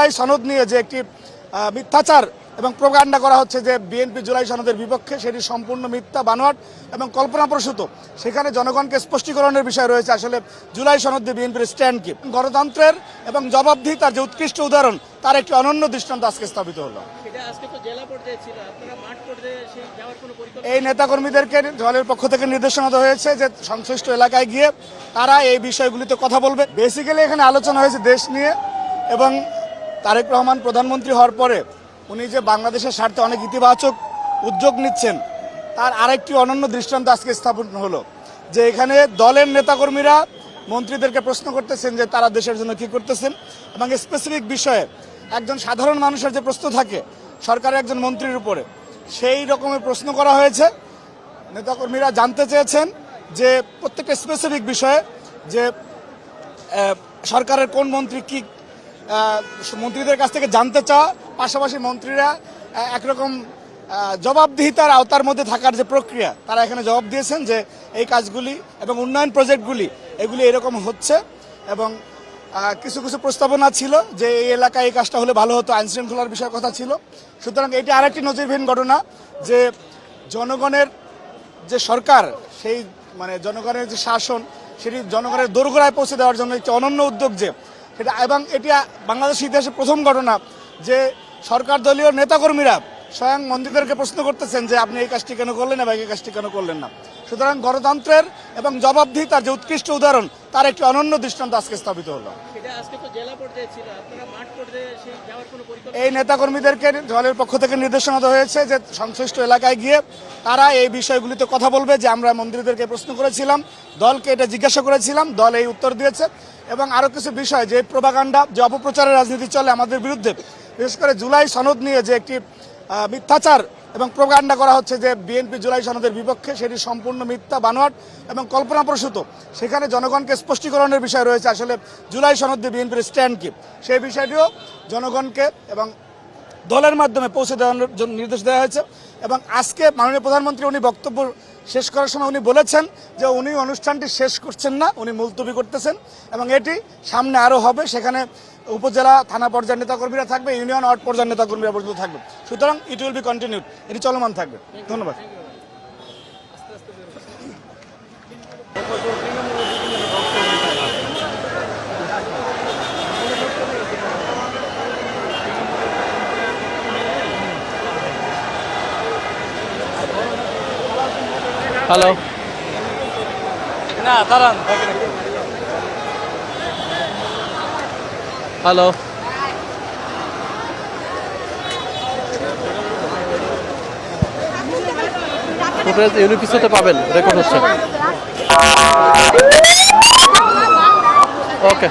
জুলাই সনদ নিয়ে যে একটি মিথ্যাচার এবং প্রোপাগান্ডা করা হচ্ছে যে বিএনপি জুলাই সনদের বিপক্ষে, সেটি সম্পূর্ণ মিথ্যা, বানোয়াট এবং কল্পনাপ্রসূত। সেখানে জনগণকে স্পষ্টীকরণের বিষয় রয়েছে আসলে জুলাই সনদ দিয়ে বিএনপির স্ট্যান্ড কি। গণতন্ত্রের এবং জবাবদিহিতার যে উৎকৃষ্ট উদাহরণ, তার একটি অনন্য দৃষ্টান্ত আজকে স্থাপিত হলো। এই নেতাকর্মীদেরকে দলের পক্ষ থেকে নির্দেশনা দেওয়া হয়েছে যে সংশ্লিষ্ট এলাকায় গিয়ে তারা এই বিষয়গুলিতে কথা বলবে। বেসিক্যালি এখানে আলোচনা হয়েছে দেশ নিয়ে, এবং তারেক রহমান প্রধানমন্ত্রী হওয়ার পরে উনি যে বাংলাদেশের স্বার্থে অনেক ইতিবাচক উদ্যোগ নিচ্ছেন, তার আরেকটি অনন্য দৃষ্টান্ত আজকে স্থাপন হলো যে এখানে দলের নেতাকর্মীরা মন্ত্রীদেরকে প্রশ্ন করতেছেন যে তারা দেশের জন্য কি করতেছেন, এবং স্পেসিফিক বিষয়ে একজন সাধারণ মানুষের যে প্রশ্ন থাকে সরকারের একজন মন্ত্রীর উপরে, সেই রকমের প্রশ্ন করা হয়েছে। নেতাকর্মীরা জানতে চেয়েছেন যে প্রত্যেকটা স্পেসিফিক বিষয়ে যে সরকারের কোন মন্ত্রী কি, মন্ত্রীদের কাছ থেকে জানতে চাওয়া, পাশাপাশি মন্ত্রীরা একরকম জবাবদিহিতার আওতার মধ্যে থাকার যে প্রক্রিয়া, তারা এখানে জবাব দিয়েছেন যে এই কাজগুলি এবং উন্নয়ন প্রজেক্টগুলি এগুলি এরকম হচ্ছে, এবং কিছু কিছু প্রস্তাবনা ছিল যে এই এলাকায় এই কাজটা হলে ভালো হতো, আইনশৃঙ্খলার বিষয়ে কথা ছিল। সুতরাং এটি আরেকটি নজিরবিহীন ঘটনা যে জনগণের যে সরকার, সেই জনগণের যে শাসন, সেটি জনগণের দোরগোড়ায় পৌঁছে দেওয়ার জন্য একটি অনন্য উদ্যোগ যে সেটা, এবং এটি বাংলাদেশের ইতিহাসে প্রথম ঘটনা যে সরকার দলীয় নেতাকর্মীরা স্বয়ং মন্ত্রীদেরকে প্রশ্ন করতেছেন যে আপনি এই কাজটি কেন করলেন এবং এই কাজটি কেন করলেন না। সুতরাং গণতন্ত্রের এবং জবাবদিহিতার যে উৎকৃষ্ট উদাহরণ, তার একটি অনন্য দৃষ্টান্ত আজকে স্থাপিত হলো। এই নেতাকর্মীদেরকে দলের পক্ষ থেকে নির্দেশনা দেওয়া হয়েছে যে সংশ্লিষ্ট এলাকায় গিয়ে তারা এই বিষয়গুলিতে কথা বলবে যে আমরা মন্ত্রীদেরকে প্রশ্ন করেছিলাম, দলকে এটা জিজ্ঞাসা করেছিলাম, দল এই উত্তর দিয়েছে, এবং আরও কিছু বিষয় যে প্রোপাগান্ডা, যে অপপ্রচারের রাজনীতি চলে আমাদের বিরুদ্ধে, বিশেষ করে জুলাই সনদ নিয়ে যে একটি মিথ্যাচার এবং প্রোপাগান্ডা করা হচ্ছে যে বিএনপি জুলাই সনদের বিপক্ষে, সেটি সম্পূর্ণ মিথ্যা, বানোয়াট এবং কল্পনাপ্রসূত। সেখানে জনগণকে স্পষ্টীকরণের বিষয় রয়েছে আসলে জুলাই সনদ দিয়ে বিএনপির স্ট্যান্ড কি, সেই বিষয়টিও জনগণকে এবং দলের মাধ্যমে পৌঁছে দেওয়ার জন্য নির্দেশ দেওয়া হয়েছে। এবং আজকে মাননীয় প্রধানমন্ত্রী উনি বক্তব্য শেষ করার সময় উনি বলেছেন যে উনি অনুষ্ঠানটি শেষ করছেন না, উনি মুলতবি করতেছেন, এবং এটি সামনে আরও হবে। সেখানে উপজেলা, থানা পর্যায়ের নেতাকর্মীরা থাকবে, ইউনিয়ন, ওয়ার্ড পর্যায়ের নেতাকর্মীরা পর্যন্ত থাকবে। সুতরাং ইট উইল বি কন্টিনিউড, এটি চলমান থাকবে। ধন্যবাদ। হ্যালো, না দাঁড়ান, হ্যালো, ফুটেজ ইউনিপিসিতে পাবেন, রেকর্ড হচ্ছে। ওকে।